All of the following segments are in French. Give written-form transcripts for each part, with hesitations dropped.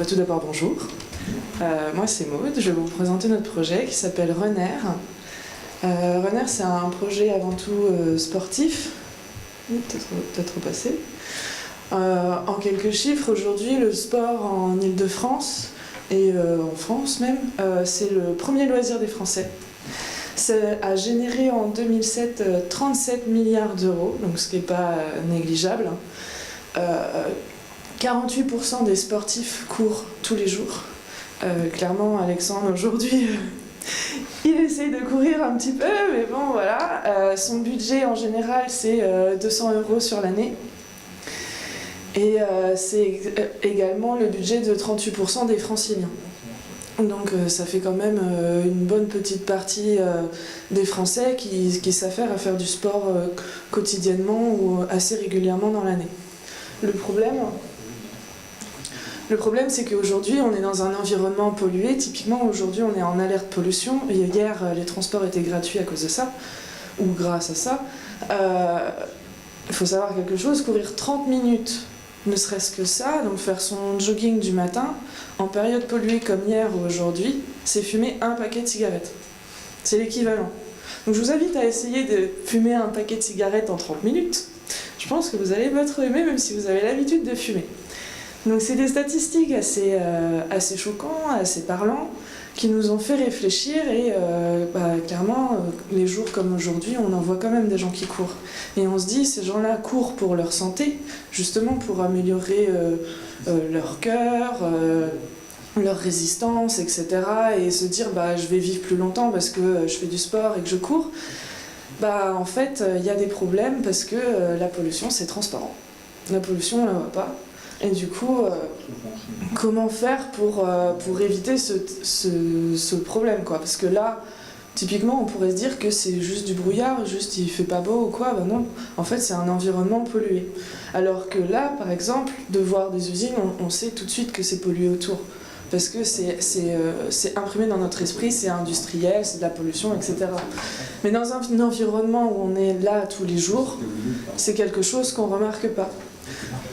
Tout d'abord, bonjour. Moi, c'est Maud. Je vais vous présenter notre projet qui s'appelle Runner. Runner, c'est un projet avant tout sportif. Peut-être repasser. En quelques chiffres, aujourd'hui, le sport en Île-de-France et en France même, c'est le premier loisir des Français. Ça a généré en 2007 37 milliards d'euros, donc ce qui n'est pas négligeable. 48% des sportifs courent tous les jours. Clairement, Alexandre, aujourd'hui, il essaye de courir un petit peu, mais bon, voilà. Son budget, en général, c'est 200 € sur l'année. Et c'est également le budget de 38% des franciliens. Donc ça fait quand même une bonne petite partie des Français qui s'affairent à faire du sport quotidiennement ou assez régulièrement dans l'année. Le problème, c'est qu'aujourd'hui, on est dans un environnement pollué. Typiquement, aujourd'hui, on est en alerte pollution. Et hier, les transports étaient gratuits à cause de ça, ou grâce à ça. Il faut savoir quelque chose, courir 30 minutes, ne serait-ce que ça, donc faire son jogging du matin, en période polluée comme hier ou aujourd'hui, c'est fumer un paquet de cigarettes. C'est l'équivalent. Donc je vous invite à essayer de fumer un paquet de cigarettes en 30 minutes. Je pense que vous allez votre aimer, même si vous avez l'habitude de fumer. Donc c'est des statistiques assez choquantes, assez parlants, qui nous ont fait réfléchir et clairement, les jours comme aujourd'hui, on en voit quand même des gens qui courent. Et on se dit, ces gens-là courent pour leur santé, justement pour améliorer leur cœur, leur résistance, etc. Et se dire, je vais vivre plus longtemps parce que je fais du sport et que je cours. En fait, il y a des problèmes parce que la pollution, c'est transparent. La pollution, on la voit pas. Et du coup, comment faire pour éviter ce problème, quoi. Parce que là, typiquement, on pourrait se dire que c'est juste du brouillard, juste il fait pas beau ou quoi. Non, en fait, c'est un environnement pollué. Alors que là, par exemple, de voir des usines, on sait tout de suite que c'est pollué autour. Parce que c'est imprimé dans notre esprit, c'est industriel, c'est de la pollution, etc. Mais dans un environnement où on est là tous les jours, c'est quelque chose qu'on ne remarque pas.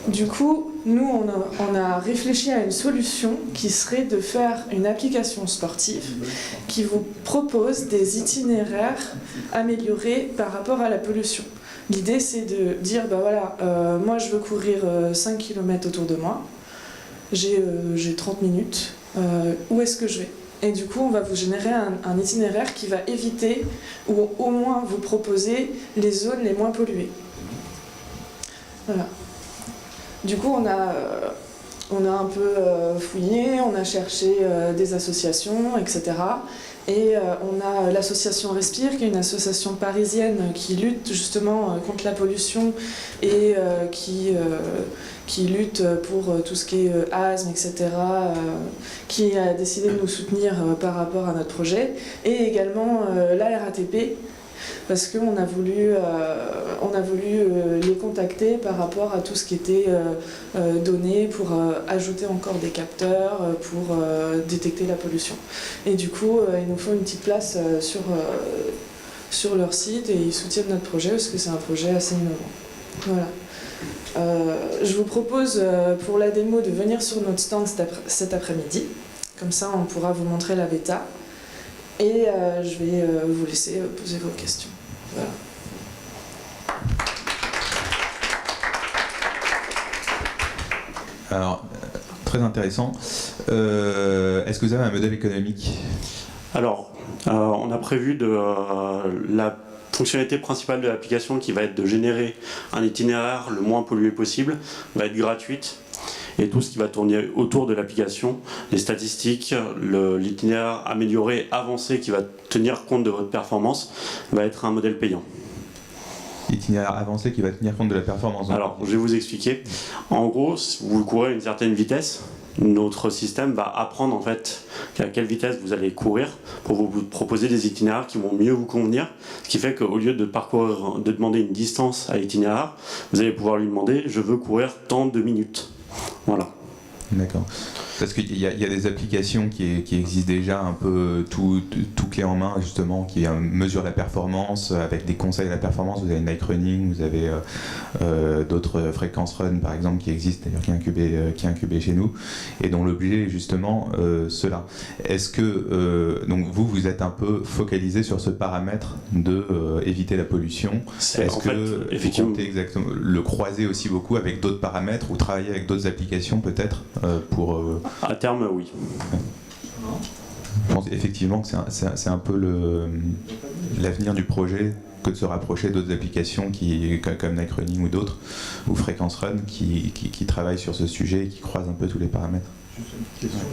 Du coup, nous, on a réfléchi à une solution qui serait de faire une application sportive qui vous propose des itinéraires améliorés par rapport à la pollution. L'idée, c'est de dire, moi je veux courir 5 km autour de moi, j'ai 30 minutes, où est-ce que je vais ? Et du coup, on va vous générer un itinéraire qui va éviter, ou au moins vous proposer, les zones les moins polluées. Voilà. Du coup, on a un peu fouillé, on a cherché des associations, etc. Et on a l'association Respire, qui est une association parisienne qui lutte justement contre la pollution et qui lutte pour tout ce qui est asthme, etc., qui a décidé de nous soutenir par rapport à notre projet. Et également la RATP, parce qu'on a voulu les contacter par rapport à tout ce qui était donné pour ajouter encore des capteurs pour détecter la pollution. Et du coup, ils nous font une petite place sur leur site et ils soutiennent notre projet parce que c'est un projet assez innovant. Voilà. Je vous propose pour la démo de venir sur notre stand cet après-midi. Comme ça, on pourra vous montrer la bêta. Et je vais vous laisser poser vos questions. Voilà. Alors, très intéressant. Est-ce que vous avez un modèle économique ? Alors, on a prévu la fonctionnalité principale de l'application qui va être de générer un itinéraire le moins pollué possible, va être gratuite. Et tout ce qui va tourner autour de l'application, les statistiques, l'itinéraire amélioré, avancé, qui va tenir compte de votre performance, va être un modèle payant. Itinéraire avancé qui va tenir compte de la performance. Alors, je vais vous expliquer. En gros, si vous courez à une certaine vitesse, notre système va apprendre en fait à quelle vitesse vous allez courir pour vous proposer des itinéraires qui vont mieux vous convenir. Ce qui fait qu'au lieu de demander une distance à l'itinéraire, vous allez pouvoir lui demander « je veux courir tant de minutes ». Voilà. D'accord. Parce qu'il y a des applications qui existent déjà un peu tout clé en main, justement, qui mesurent la performance avec des conseils à la performance. Vous avez Nike Running, vous avez d'autres Frequence Run, par exemple, qui existent, d'ailleurs, qui est incubé chez nous, et dont l'objet est justement cela. Est-ce que donc vous êtes un peu focalisé sur ce paramètre de éviter la pollution? Est-ce que vous comptez exactement le croiser aussi beaucoup avec d'autres paramètres ou travailler avec d'autres applications peut-être pour À terme, oui. Je pense effectivement que c'est un peu l'avenir du projet, que de se rapprocher d'autres applications comme Nike Running ou d'autres, ou Frequence Run, qui travaillent sur ce sujet et qui croisent un peu tous les paramètres. Juste une question,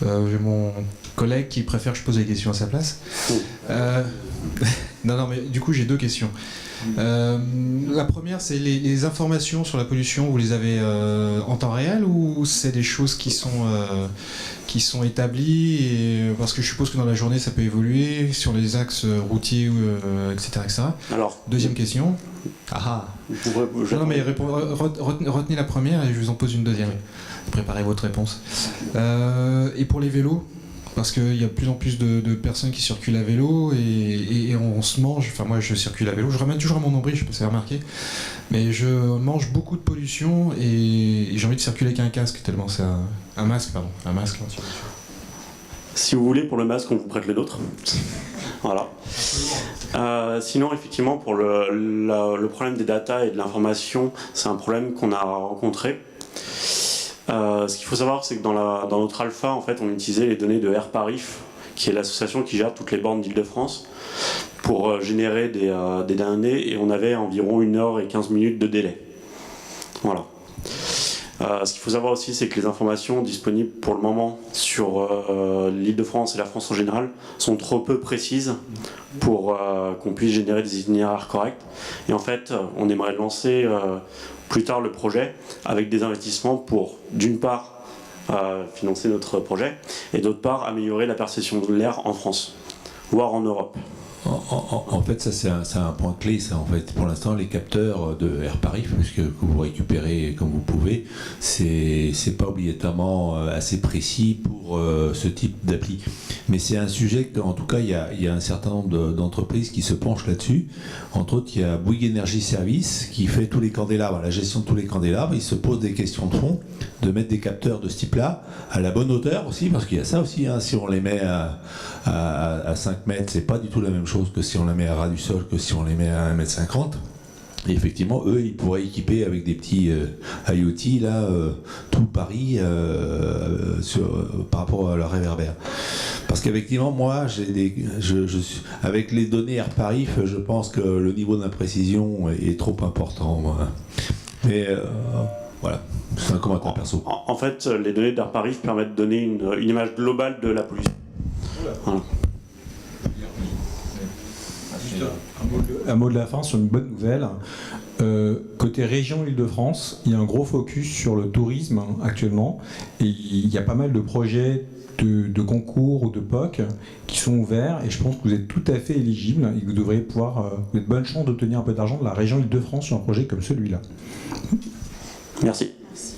j'ai mon collègue qui préfère que je pose les questions à sa place. Non, mais du coup j'ai deux questions. La première, c'est les informations sur la pollution, vous les avez en temps réel ou c'est des choses qui sont établies parce que je suppose que dans la journée ça peut évoluer sur les axes routiers, etc., etc. Alors, deuxième question. Non mais retenez la première et je vous en pose une deuxième. Préparez votre réponse. Et pour les vélos, parce qu'il y a de plus en plus de personnes qui circulent à vélo et on se mange, enfin moi je circule à vélo, je ramène toujours à mon nombril, je sais pas si vous avez remarqué, mais je mange beaucoup de pollution et j'ai envie de circuler avec un casque tellement c'est un masque. Si vous voulez, pour le masque, on vous prête le nôtre. Voilà. Sinon, effectivement, pour le problème des data et de l'information, c'est un problème qu'on a rencontré. Ce qu'il faut savoir, c'est que dans notre alpha, en fait, on utilisait les données de Airparif, qui est l'association qui gère toutes les bornes d'Île-de-France, pour générer des données, et on avait environ 1 heure et 15 minutes de délai. Voilà. Ce qu'il faut savoir aussi, c'est que les informations disponibles pour le moment sur l'Île-de-France et la France en général sont trop peu précises pour qu'on puisse générer des itinéraires corrects. Et en fait, on aimerait lancer plus tard le projet avec des investissements pour, d'une part, financer notre projet et d'autre part, améliorer la perception de l'air en France, voire en Europe. En fait, ça c'est un point clé. Ça, en fait, pour l'instant, les capteurs de Airparif, que vous récupérez comme vous pouvez, c'est pas obligatoirement assez précis pour ce type d'appli. Mais c'est un sujet qu'en tout cas, il y a un certain nombre d'entreprises qui se penchent là-dessus. Entre autres, il y a Bouygues Energy Service qui fait tous les candélabres, la gestion de tous les candélabres. Ils se posent des questions de fond, de mettre des capteurs de ce type-là à la bonne hauteur aussi, parce qu'il y a ça aussi. Hein, si on les met à 5 mètres, c'est pas du tout la même chose que si on la met à ras du sol, que si on les met à 1,50 m. Et effectivement, eux, ils pourraient équiper avec des petits IoT, là, tout Paris par rapport à leur réverbère. Parce qu'effectivement, moi, avec les données Airparif, je pense que le niveau d'imprécision est trop important. Mais voilà, c'est un commentaire perso. En fait, les données d'Airparif permettent de donner une image globale de la pollution. Voilà. Un mot de la fin sur une bonne nouvelle. Côté région Île-de-France, il y a un gros focus sur le tourisme actuellement et il y a pas mal de projets de concours ou de POC qui sont ouverts et je pense que vous êtes tout à fait éligible et que vous devriez pouvoir, vous avez de bonnes chances d'obtenir un peu d'argent de la région Île-de-France sur un projet comme celui-là. Merci. Merci.